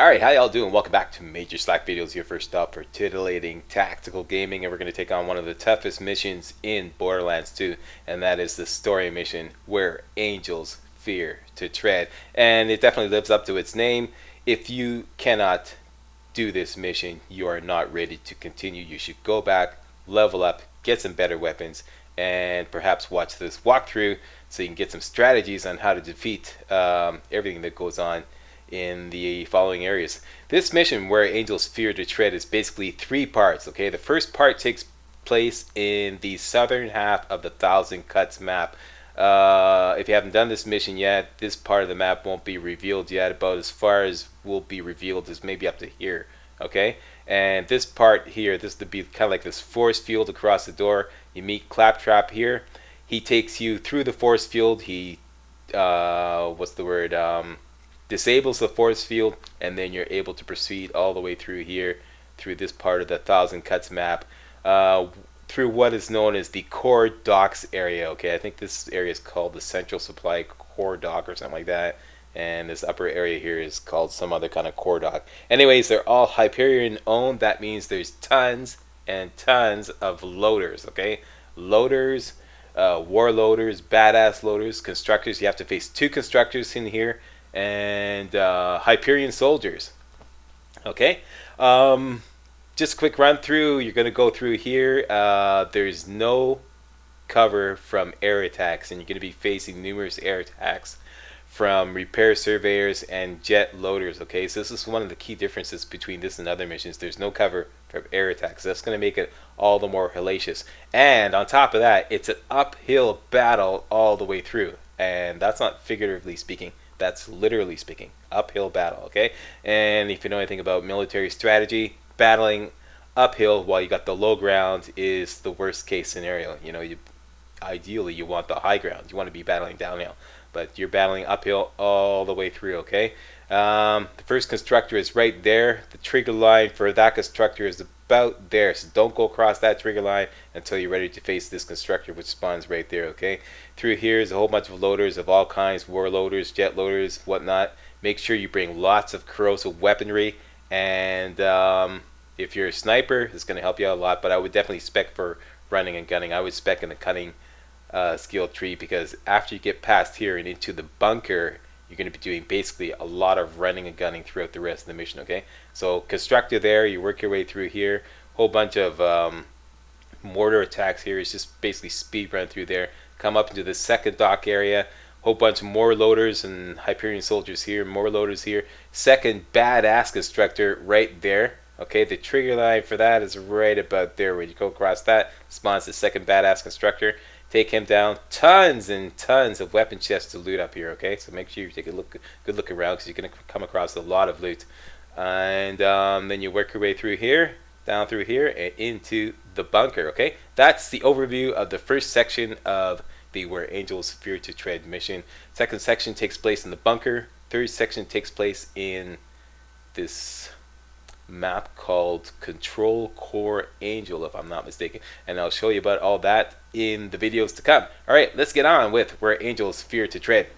Alright, how y'all doing? Welcome back to MajorSlackVideos, your first stop for titillating tactical gaming, and we're going to take on one of the toughest missions in Borderlands 2, and that is the story mission, Where Angels Fear to Tread. And it definitely lives up to its name. If you cannot do this mission, you are not ready to continue. You should go back, level up, get some better weapons, and perhaps watch this walkthrough so you can get some strategies on how to defeat everything that goes on in the following areas. This mission, Where Angels Fear to Tread, is basically three parts. Okay, the first part takes place in the southern half of the Thousand Cuts map. If you haven't done this mission yet, this part of the map won't be revealed yet. About as far as will be revealed is maybe up to here. Okay, and this part here, this would be kind of like this force field across the door. You meet Claptrap here. He takes you through the force field. He disables the force field, and then you're able to proceed all the way through here, through this part of the Thousand Cuts map, through what is known as the core docks area. Okay, I think this area is called the Central Supply Core Dock or something like that, and this upper area here is called some other kind of core dock. Anyways, they're all Hyperion owned. That means there's tons and tons of loaders. Okay, loaders, war loaders, badass loaders, constructors. You have to face two constructors in here, and Hyperion soldiers. Okay, just a quick run through. You're going to go through here. There's no cover from air attacks, and you're going to be facing numerous air attacks from repair surveyors and jet loaders. Okay, so this is one of the key differences between this and other missions. There's no cover from air attacks. That's going to make it all the more hellacious, and on top of that, it's an uphill battle all the way through, and that's not figuratively speaking. That's literally speaking, uphill battle. Okay, and if you know anything about military strategy, battling uphill while you got the low ground is the worst case scenario. You know, ideally you want the high ground. You want to be battling downhill, but you're battling uphill all the way through. Okay, the first constructor is right there. The trigger line for that constructor is about there, so don't go across that trigger line until you're ready to face this constructor, which spawns right there. Okay, through here is a whole bunch of loaders of all kinds, war loaders, jet loaders, whatnot. Make sure you bring lots of corrosive weaponry, and if you're a sniper, it's going to help you out a lot, but I would definitely spec for running and gunning. I would spec in the cutting skill tree, because after you get past here and into the bunker, you're going to be doing basically a lot of running and gunning throughout the rest of the mission. Okay, so constructor there, you work your way through here. Whole bunch of mortar attacks here. It's just basically speed run through there. Come up into the second dock area. Whole bunch of more loaders and Hyperion soldiers here. More loaders here. Second badass constructor right there. Okay, the trigger line for that is right about there. When you go across that, spawns the second badass constructor. Take him down. Tons and tons of weapon chests to loot up here. Okay, so make sure you take a good look around, because you're going to come across a lot of loot. And then you work your way through here, down through here, and into the bunker. Okay, that's the overview of the first section of the Where Angels Fear to Tread mission. Second section takes place in the bunker. Third section takes place in this map called Control Core Angel, if I'm not mistaken, and I'll show you about all that in the videos to come. Alright, let's get on with Where Angels Fear to Tread.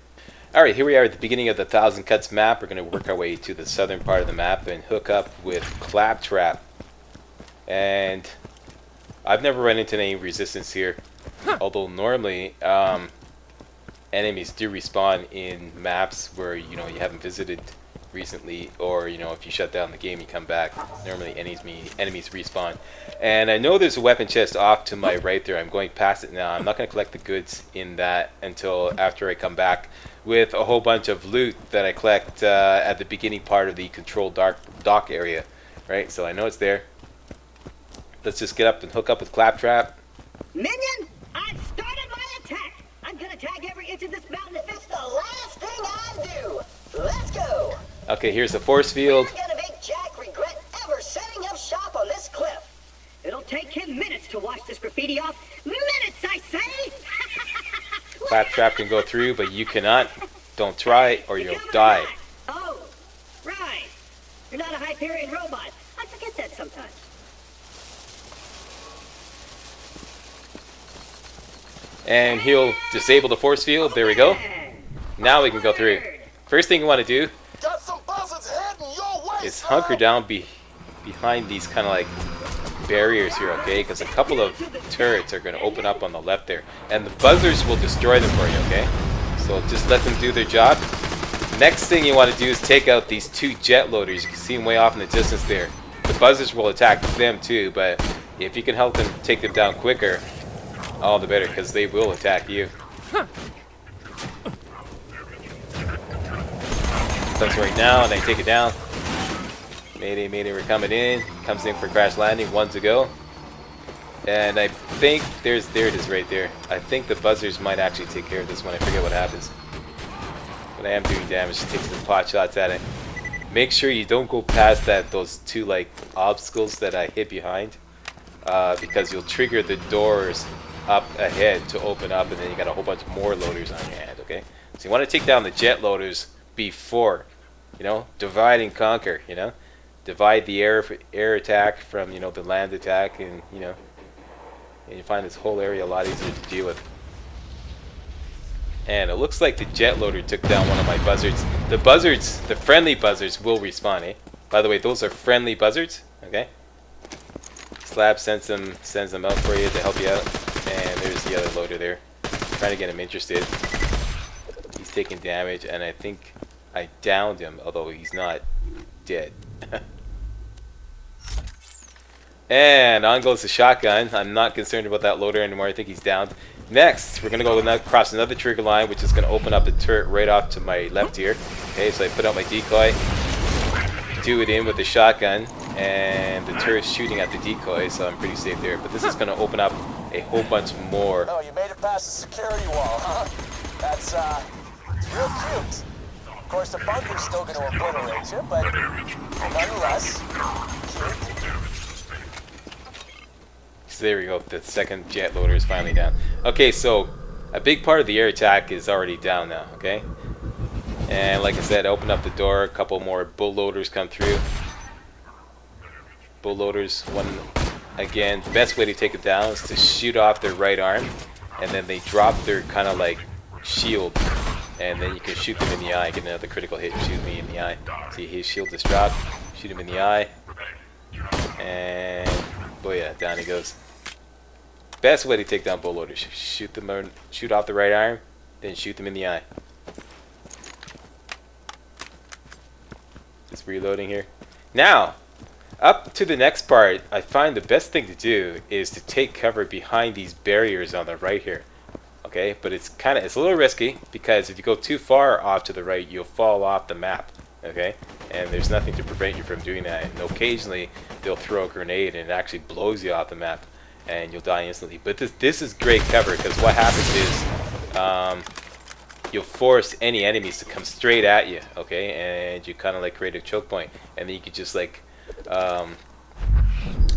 Alright, here we are at the beginning of the Thousand Cuts map. We're going to work our way to the southern part of the map and hook up with Claptrap. And I've never run into any resistance here, although normally enemies do respawn in maps where you haven't visited recently, or if you shut down the game, you come back. Normally enemies respawn. And I know there's a weapon chest off to my right there. I'm going past it now. I'm not going to collect the goods in that until after I come back with a whole bunch of loot that I collect at the beginning part of the control dock area. Right, so I know it's there. Let's just get up and hook up with Claptrap. Minion, I've started my attack. I'm gonna tag every inch of this mountain if it's the last thing I do. Let's go. Okay, here's the force field. We're gonna make Jack regret ever setting up shop on this cliff. It'll take him minutes to wash this graffiti off. Minutes, I say! Claptrap can go through, but you cannot. Don't try, or you'll die. Oh, right. You're not a Hyperion robot. I forget that sometimes. And he'll disable the force field. There we go. Now we can go through. First thing you want to do Got some buzzards heading your way. is hunker down behind these kind of like barriers here, okay? Because a couple of turrets are going to open up on the left there, and the buzzers will destroy them for you, okay? So just let them do their job. Next thing you want to do is take out these 2 jet loaders. You can see them way off in the distance there. The buzzers will attack them too, but if you can help them take them down quicker, all the better, because they will attack you. Comes right now, and I take it down. Mayday, mayday, we're coming in. Comes in for crash landing, 1 to go. And I think there it is right there. I think the buzzers might actually take care of this one. I forget what happens. But I am doing damage. Take some pot shots at it. Make sure you don't go past those 2 like obstacles that I hit behind, because you'll trigger the doors up ahead to open up, and then you got a whole bunch more loaders on your hand. Okay, so you want to take down the jet loaders before, you know, divide and conquer. You know, divide the air attack from, you know, the land attack, and you know, and you find this whole area a lot easier to deal with. And it looks like the jet loader took down one of my buzzards. The buzzards, the friendly buzzards, will respawn, eh? By the way, those are friendly buzzards, okay? Slab sends them out for you to help you out. And there's the other loader there. Trying to get him interested. He's taking damage, and I think I downed him, although he's not dead. And on goes the shotgun. I'm not concerned about that loader anymore. I think he's down. Next, we're going to go across another trigger line, which is going to open up the turret right off to my left here. Okay, so I put out my decoy, do it in with the shotgun, and the turret's shooting at the decoy, so I'm pretty safe there. But this is going to open up a whole bunch more. Oh, you made it past the security wall, huh? That's, it's real cute. Of course, the bunker's still going to obliterate you, but nonetheless, cute. So there we go. The second jet loader is finally down. Okay, so a big part of the air attack is already down now, okay? And like I said, open up the door. A couple more bull loaders come through. Bull loaders, one again. The best way to take it down is to shoot off their right arm, and then they drop their kind of like shield, and then you can shoot them in the eye. Get another critical hit and shoot me in the eye. See, his shield just dropped. Shoot him in the eye, and booyah, down he goes. Best way to take down bull loaders: shoot off the right arm, then shoot them in the eye. Just reloading here. Now, up to the next part, I find the best thing to do is to take cover behind these barriers on the right here. Okay, but it's a little risky, because if you go too far off to the right, you'll fall off the map. Okay, and there's nothing to prevent you from doing that. And occasionally they'll throw a grenade and it actually blows you off the map, and you'll die instantly. But this is great cover, because what happens is you'll force any enemies to come straight at you. Okay, and you kind of like create a choke point, and then you can just like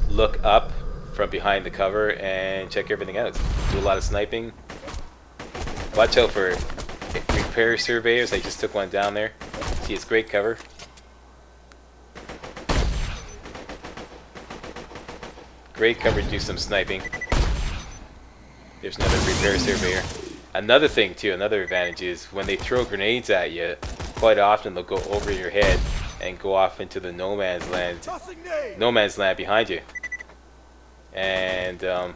look up from behind the cover and check everything out. Do a lot of sniping. Watch out for repair surveyors. I just took one down there. See, it's great cover. Great cover to do some sniping. There's another repair surveyor. Another thing too, another advantage is when they throw grenades at you, quite often they'll go over your head and go off into the no man's land behind you. And don't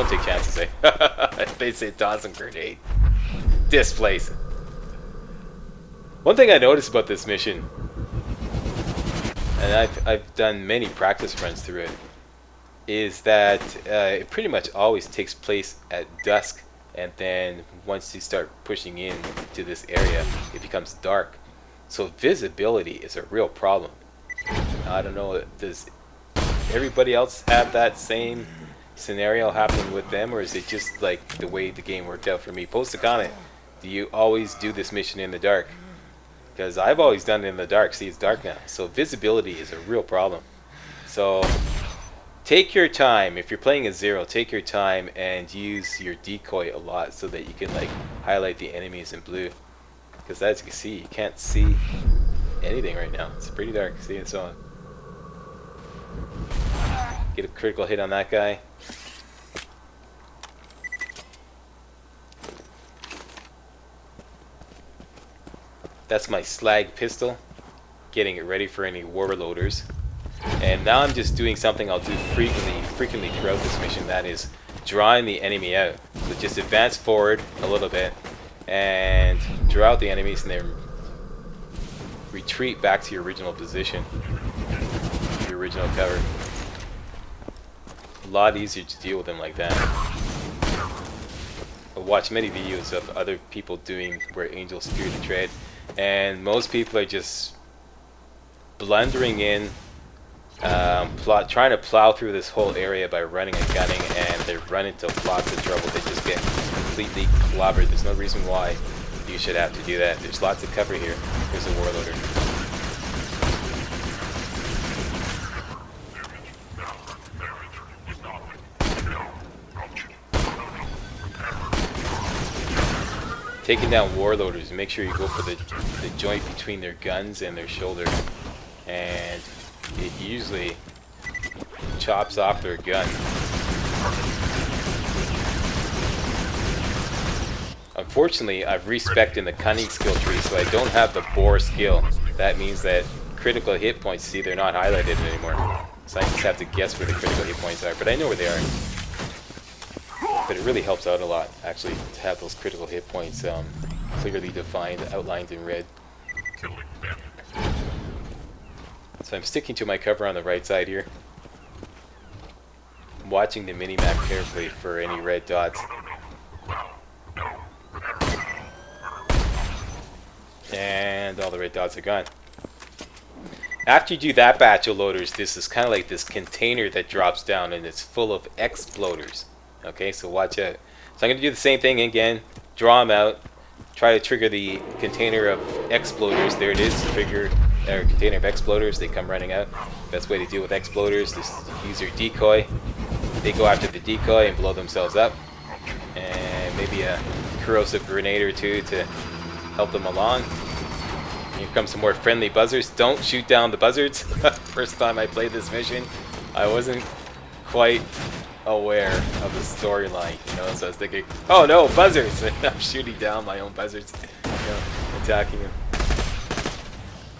take chances, eh? They say toss a grenade. Displace. One thing I noticed about this mission, and I've done many practice runs through it, is that it pretty much always takes place at dusk, and then once you start pushing in to this area, it becomes dark. So visibility is a real problem. I don't know, does everybody else have that same scenario happening with them, or is it just like the way the game worked out for me? Post a comment. Do you always do this mission in the dark? Because I've always done it in the dark. See, it's dark now. So visibility is a real problem. So take your time. If you're playing as Zero, take your time and use your decoy a lot so that you can like highlight the enemies in blue. Because as you can see, you can't see anything right now. It's pretty dark. See, it's on. Get a critical hit on that guy. That's my slag pistol. getting it ready for any warloaders. And now I'm just doing something I'll do frequently throughout this mission, that is drawing the enemy out. So just advance forward a little bit and draw out the enemies and then retreat back to your original position, your original cover. A lot easier to deal with them like that. I watch many videos of other people doing where angels fear the tread, and most people are just blundering in, trying to plow through this whole area by running and gunning, and they run into lots of trouble. They just get completely clobbered. There's no reason why you should have to do that. There's lots of cover here. There's a warlorder. Taking down warlorders, make sure you go for the joint between their guns and their shoulder, and it usually chops off their gun. Unfortunately, I've respected in the cunning skill tree, so I don't have the bore skill. That means that critical hit points, see, they're not highlighted anymore. So I just have to guess where the critical hit points are, but I know where they are. But it really helps out a lot, actually, to have those critical hit points clearly defined, outlined in red. So I'm sticking to my cover on the right side here. I'm watching the mini-map carefully for any red dots. And all the red dots are gone. After you do that batch of loaders, this is kind of like this container that drops down, and it's full of exploders. Okay, so watch out. So I'm going to do the same thing again. Draw them out. Try to trigger the container of exploders. There it is. Trigger our container of exploders. They come running out. Best way to deal with exploders is use your decoy. They go after the decoy and blow themselves up. And maybe a corrosive grenade or two to help them along. Here come some more friendly buzzards. Don't shoot down the buzzards. First time I played this mission, I wasn't quite aware of the storyline, you know, so I was thinking, oh no, buzzards! And I'm shooting down my own buzzards, you know, attacking them.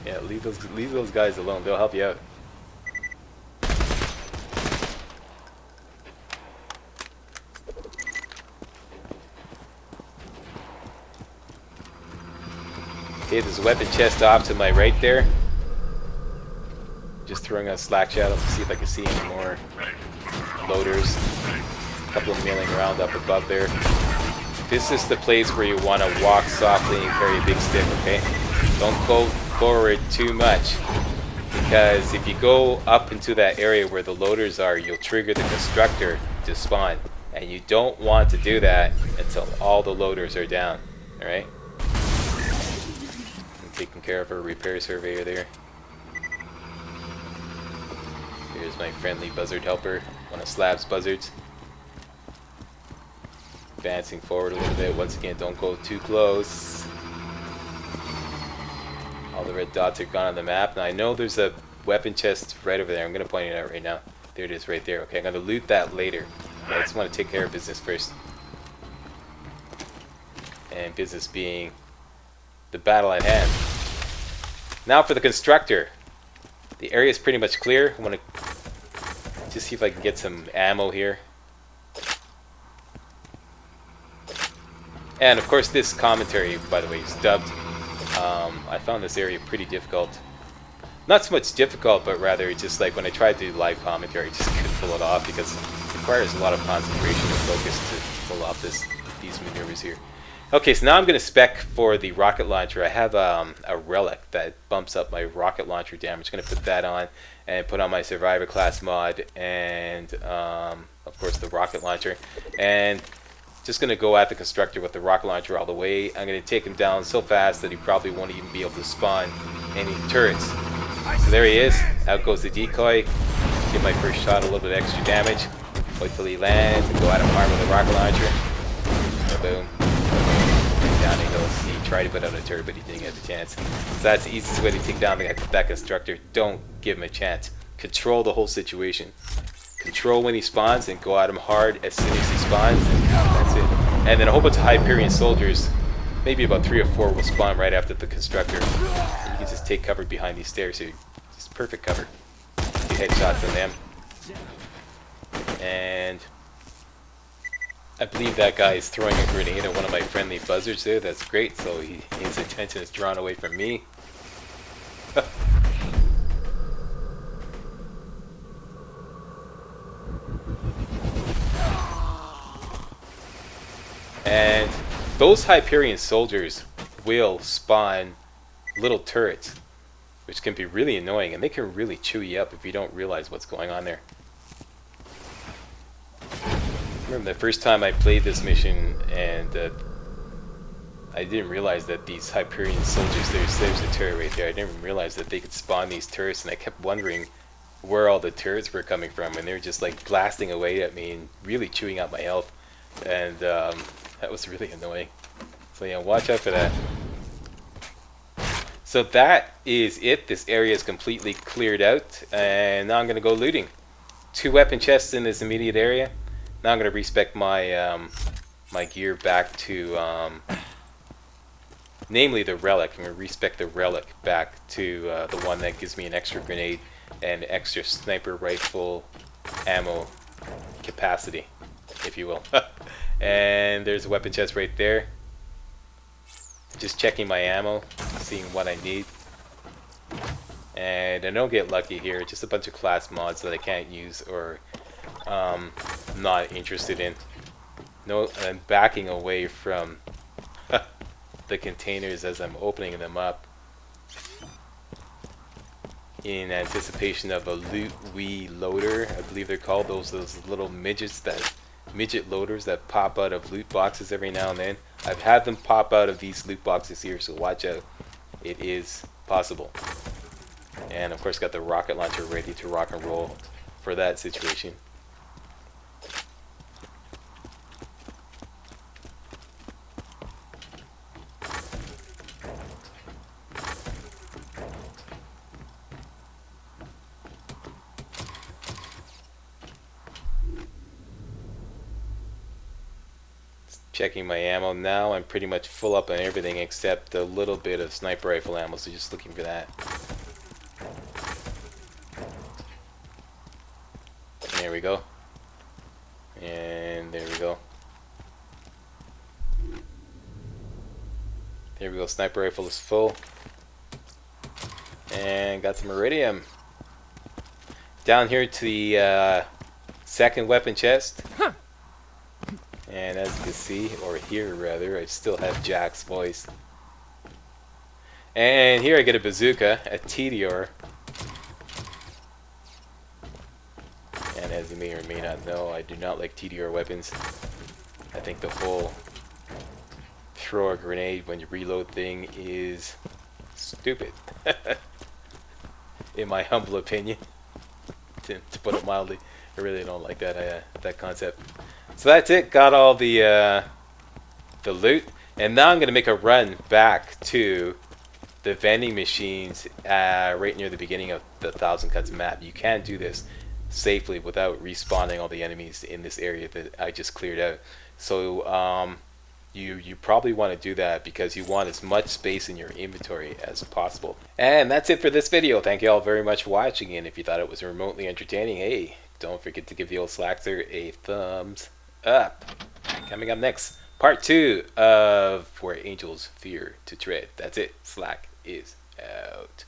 Yeah, leave those guys alone, they'll help you out. Okay, there's a weapon chest off to my right there. Just throwing out slack shadows to see if I can see any more loaders. A couple of milling around up above there. This is the place where you want to walk softly and carry a big stick, okay? Don't go forward too much, because if you go up into that area where the loaders are, you'll trigger the constructor to spawn, and you don't want to do that until all the loaders are down. Alright? I'm taking care of our repair surveyor there. Here's my friendly buzzard helper, one of Slab's buzzards. Advancing forward a little bit. Once again, don't go too close. All the red dots are gone on the map. Now I know there's a weapon chest right over there. I'm going to point it out right now. There it is right there. Okay, I'm going to loot that later. Okay, I just want to take care of business first. And business being the battle at hand. Now for the constructor. The area is pretty much clear. I want to just see if I can get some ammo here. And of course this commentary, by the way, is dubbed. I found this area pretty difficult. Not so much difficult, but rather just like when I tried to do live commentary, I just couldn't pull it off because it requires a lot of concentration and focus to pull off these maneuvers here. Okay, so now I'm going to spec for the rocket launcher. I have a relic that bumps up my rocket launcher damage. I'm going to put that on and put on my survivor class mod and of course the rocket launcher. And just going to go at the constructor with the rocket launcher all the way. I'm going to take him down so fast that he probably won't even be able to spawn any turrets. So there he is. Out goes the decoy. Give my first shot a little bit extra damage. Wait till he lands and go at him hard with the rocket launcher. Boom. Down he goes. He tried to put out a turret, but he didn't get the chance. So that's the easiest way to take down that constructor. Don't give him a chance. Control the whole situation. Control when he spawns and go at him hard as soon as he spawns. That's it. And then a whole bunch of Hyperion soldiers, maybe about 3 or 4, will spawn right after the constructor. And you can just just take cover behind these stairs here. Just perfect cover. 2 headshots on them. And I believe that guy is throwing a grenade at one of my friendly buzzards there. That's great. So his attention is drawn away from me. And those Hyperion soldiers will spawn little turrets, which can be really annoying, and they can really chew you up if you don't realize what's going on there. I remember the first time I played this mission, and I didn't realize that these Hyperion soldiers, there's a turret right there, I didn't even realize that they could spawn these turrets, and I kept wondering where all the turrets were coming from, and they were just like blasting away at me and really chewing out my health, and that was really annoying. So yeah, watch out for that. So that is it. This area is completely cleared out, and now I'm going to go looting. 2 weapon chests in this immediate area. Now I'm going to respec my my gear back to, namely the relic. I'm going to respec the relic back to the one that gives me an extra grenade and extra sniper rifle ammo capacity, if you will. And there's a weapon chest right there. Just checking my ammo, seeing what I need. And I don't get lucky here, just a bunch of class mods that I can't use or not interested in. No, I'm backing away from the containers as I'm opening them up in anticipation of a loot wee loader, I believe they're called, those little midget loaders that pop out of loot boxes every now and then. I've had them pop out of these loot boxes here, so watch out. It is possible. And of course got the rocket launcher ready to rock and roll for that situation. Checking my ammo now. I'm pretty much full up on everything except a little bit of sniper rifle ammo, so just looking for that. There we go. And there we go. There we go. Sniper rifle is full. And got some iridium. Down here to the second weapon chest. And as you can see, or hear rather, I still have Jack's voice. And here I get a bazooka, a TDR. And as you may or may not know, I do not like TDR weapons. I think the whole throw a grenade when you reload thing is stupid. In my humble opinion. To put it mildly. I really don't like that concept. So that's it. Got all the loot, and now I'm gonna make a run back to the vending machines right near the beginning of the 1,000 Cuts map. You can't do this safely without respawning all the enemies in this area that I just cleared out. So you probably want to do that because you want as much space in your inventory as possible. And that's it for this video. Thank you all very much for watching, and if you thought it was remotely entertaining, hey, don't forget to give the old Slackster a thumbs up. Coming up next, part 2 of Where Angels Fear to Tread. That's it. Slack is out.